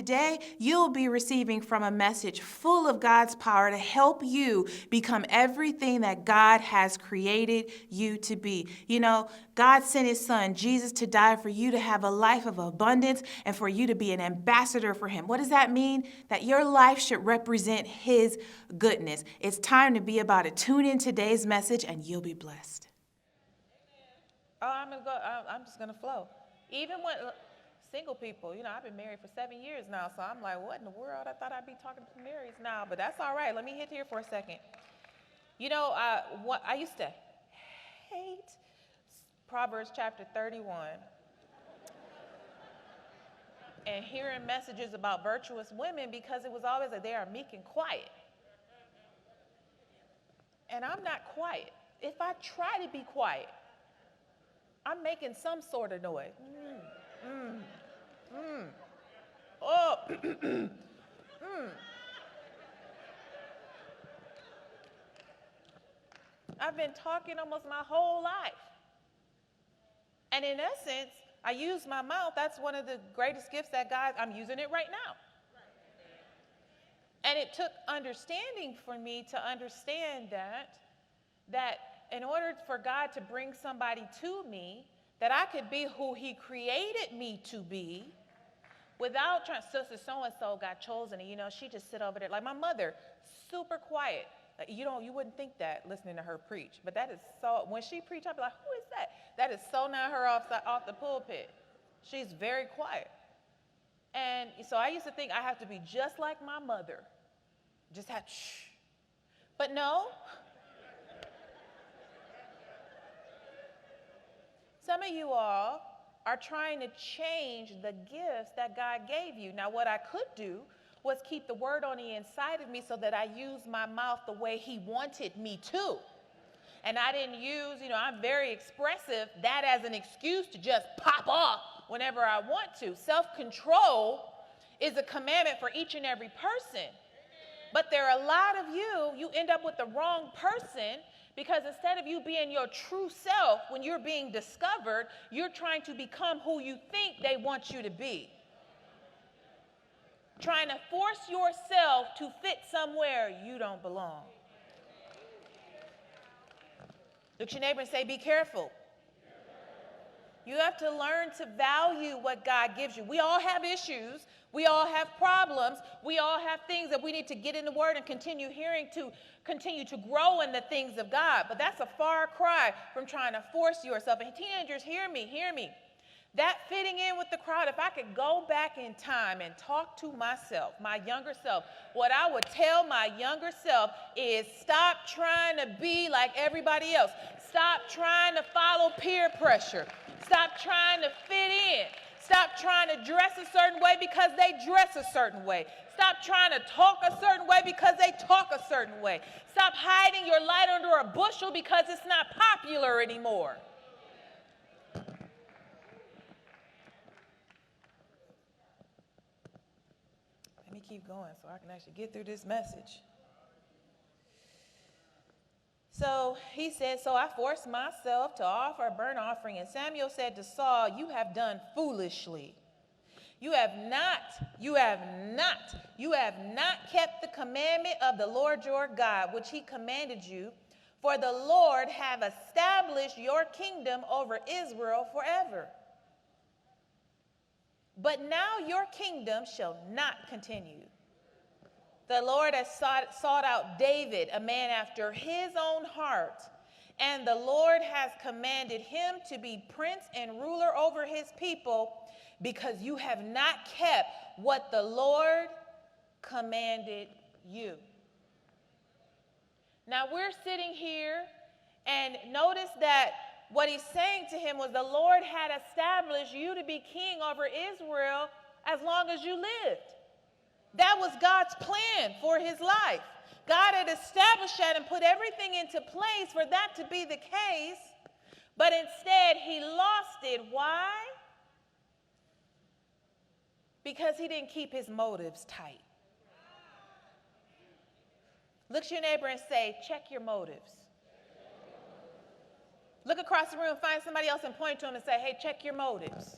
today you'll be receiving from a message full of God's power to help you become everything that God has created you to be. You know, God sent his son, Jesus, to die for you to have a life of abundance and for you to be an ambassador for him. What does that mean? That your life should represent his goodness. It's time to be about it. Tune in today's message and you'll be blessed. Oh, I'm just gonna flow. Even when single people, you know, I've been married for 7 years now, so I'm like, what in the world? I thought I'd be talking to Marys now, but that's all right. Let me hit here for a second. You know, what I used to hate Proverbs chapter 31 and hearing messages about virtuous women because it was always like they are meek and quiet. And I'm not quiet. If I try to be quiet, I'm making some sort of noise. Oh. I've been talking almost my whole life. And in essence, I use my mouth. That's one of the greatest gifts that God, I'm using it right now. And it took understanding for me to understand that in order for God to bring somebody to me, that I could be who he created me to be without trying. Sister so-and-so got chosen, and you know, she just sit over there. Like my mother, super quiet. You wouldn't think that listening to her preach, but that is so, when she preached, I'd be like, who is that? That is so not her off the pulpit. She's very quiet. And so I used to think I have to be just like my mother. Just have, shh. But no. Some of you all are trying to change the gifts that God gave you. Now, what I could do was keep the word on the inside of me so that I use my mouth the way he wanted me to. And I didn't use, I'm very expressive, that as an excuse to just pop off whenever I want to. Self-control is a commandment for each and every person. But there are a lot of you end up with the wrong person because instead of you being your true self, when you're being discovered, you're trying to become who you think they want you to be. Trying to force yourself to fit somewhere you don't belong. Look at your neighbor and say, be careful. You have to learn to value what God gives you. We all have issues. We all have problems. We all have things that we need to get in the word and continue to grow in the things of God. But that's a far cry from trying to force yourself. And teenagers, hear me. That fitting in with the crowd, if I could go back in time and talk to myself, my younger self, what I would tell my younger self is stop trying to be like everybody else. Stop trying to follow peer pressure. Stop trying to fit in. Stop trying to dress a certain way because they dress a certain way. Stop trying to talk a certain way because they talk a certain way. Stop hiding your light under a bushel because it's not popular anymore. Let me keep going so I can actually get through this message. So he said, so I forced myself to offer a burnt offering. And Samuel said to Saul, you have done foolishly. You have not kept the commandment of the Lord your God, which he commanded you. For the Lord have established your kingdom over Israel forever. But now your kingdom shall not continue. The Lord has sought out David, a man after his own heart, and the Lord has commanded him to be prince and ruler over his people because you have not kept what the Lord commanded you. Now we're sitting here and notice that what he's saying to him was the Lord had established you to be king over Israel as long as you lived. That was God's plan for his life. God had established that and put everything into place for that to be the case, but instead he lost it. Why? Because he didn't keep his motives tight. Look at your neighbor and say, check your motives. Look across the room, find somebody else and point to him and say, hey, check your motives.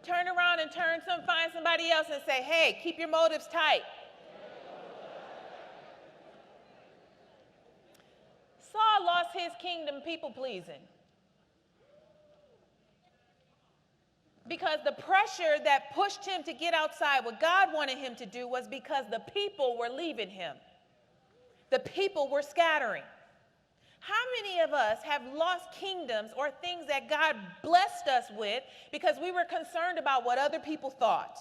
turn around and find somebody else and say, hey, keep your motives tight. Saul lost his kingdom people pleasing. Because the pressure that pushed him to get outside what God wanted him to do was because the people were leaving him. The people were scattering. How many of us have lost kingdoms or things that God blessed us with because we were concerned about what other people thought?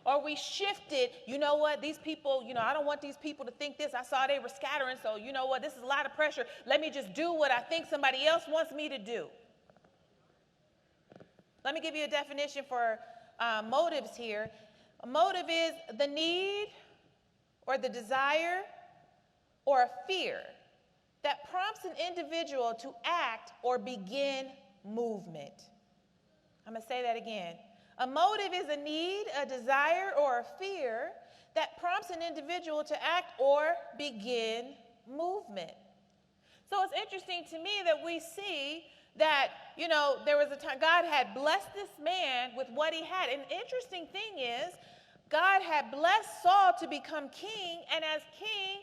Or we shifted, you know what, these people, I don't want these people to think this. I saw they were scattering, so you know what, this is a lot of pressure. Let me just do what I think somebody else wants me to do. Let me give you a definition for motives here. A motive is the need or the desire or a fear that prompts an individual to act or begin movement. I'm going to say that again. A motive is a need, a desire, or a fear that prompts an individual to act or begin movement. So it's interesting to me that we see that, there was a time God had blessed this man with what he had. And the interesting thing is, God had blessed Saul to become king, and as king,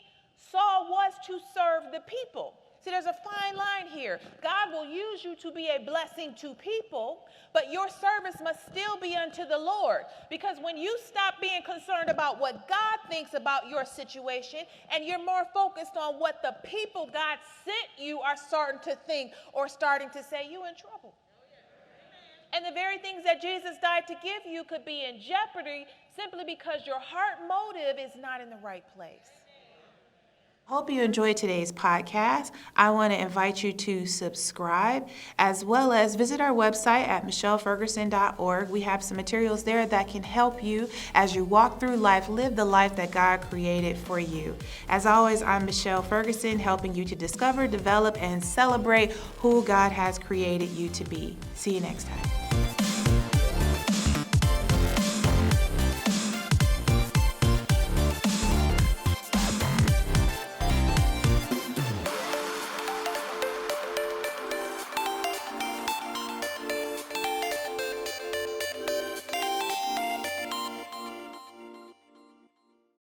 Saul was to serve the people. See, there's a fine line here. God will use you to be a blessing to people, but your service must still be unto the Lord. Because when you stop being concerned about what God thinks about your situation, and you're more focused on what the people God sent you are starting to think or starting to say, you're in trouble. And the very things that Jesus died to give you could be in jeopardy simply because your heart motive is not in the right place. Hope you enjoyed today's podcast. I want to invite you to subscribe as well as visit our website at michelleferguson.org. We have some materials there that can help you as you walk through life, live the life that God created for you. As always, I'm Michelle Ferguson, helping you to discover, develop, and celebrate who God has created you to be. See you next time.